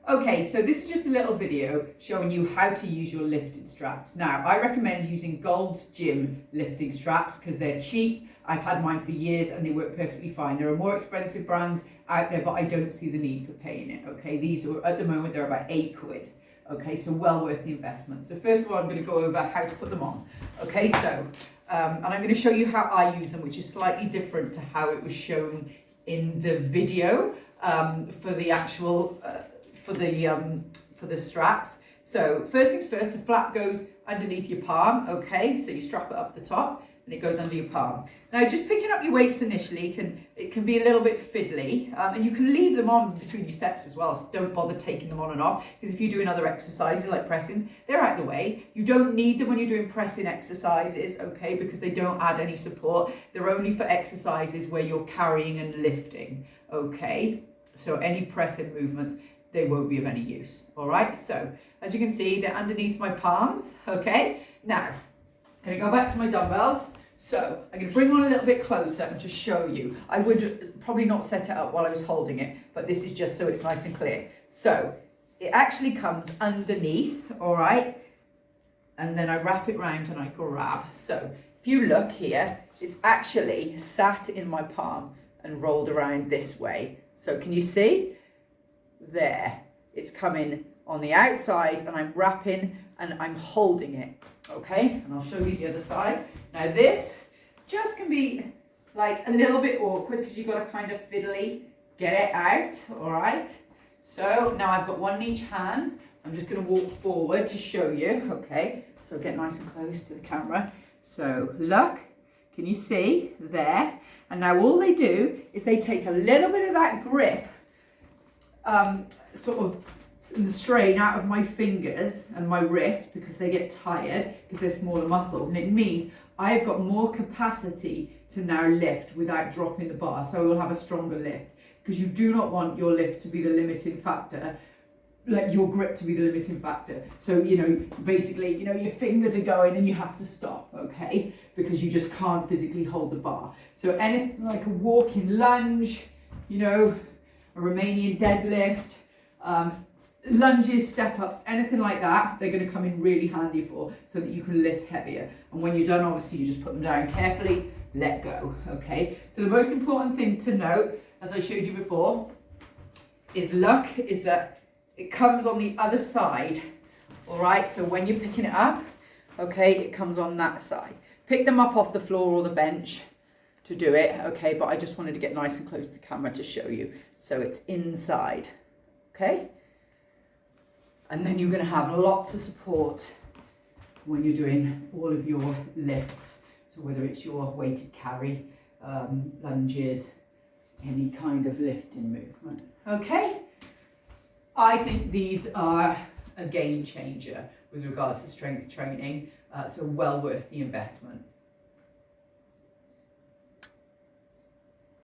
Okay, so this is just a little video showing you how to use your lifting straps. Now, I recommend using Gold's Gym lifting straps because they're cheap. I've had mine for years and they work perfectly fine. There are more expensive brands out there, but I don't see the need for paying it, okay? These are, at the moment, they're about £8. Okay, so well worth the investment. So first of all, I'm going to go over how to put them on. Okay, so, and I'm going to show you how I use them, which is slightly different to how it was shown in the video for the actual, for the straps. So first things first, the flap goes underneath your palm, okay? So you strap it up the top and it goes under your palm. Now just picking up your weights initially, it can be a little bit fiddly, and you can leave them on between your sets as well, so don't bother taking them on and off, because if you're doing other exercises like pressing, they're out of the way. You don't need them when you're doing pressing exercises, okay, because they don't add any support. They're only for exercises where you're carrying and lifting, okay? So any pressing movements, they won't be of any use, all right? So as you can see, they're underneath my palms, okay? Now, I'm gonna go back to my dumbbells. So I'm going to bring one a little bit closer and just show you. I would probably not set it up while I was holding it, but this is just so it's nice and clear. So it actually comes underneath, all right? And then I wrap it round and I grab. So if you look here, it's actually sat in my palm and rolled around this way. So can you see? There, it's coming on the outside and I'm wrapping and I'm holding it, okay? And I'll show you the other side. Now this just can be like a little bit awkward because you've got to kind of fiddly get it out, all right? So now I've got one in each hand. I'm just going to walk forward to show you, okay? So get nice and close to the camera. So look, can you see there? And now all they do is they take a little bit of that grip, sort of the strain out of my fingers and my wrists because they get tired because they're smaller muscles, and it means I have got more capacity to now lift without dropping the bar, so I will have a stronger lift, because you do not want your lift to be the limiting factor, like your grip to be the limiting factor. So, you know, basically, you know, your fingers are going and you have to stop, okay, because you just can't physically hold the bar. So anything like a walking lunge, you know, a Romanian deadlift, lunges, step-ups, anything like that, they're going to come in really handy for, so that you can lift heavier. And when you're done, obviously you just put them down carefully, let go, okay? So the most important thing to note, as I showed you before, is that it comes on the other side, all right? So when you're picking it up, okay, it comes on that side. Pick them up off the floor or the bench to do it, okay? But I just wanted to get nice and close to the camera to show you. So it's inside, okay? And then you're going to have lots of support when you're doing all of your lifts. So whether it's your weighted carry, lunges, any kind of lifting movement. Okay? I think these are a game changer with regards to strength training. So well worth the investment.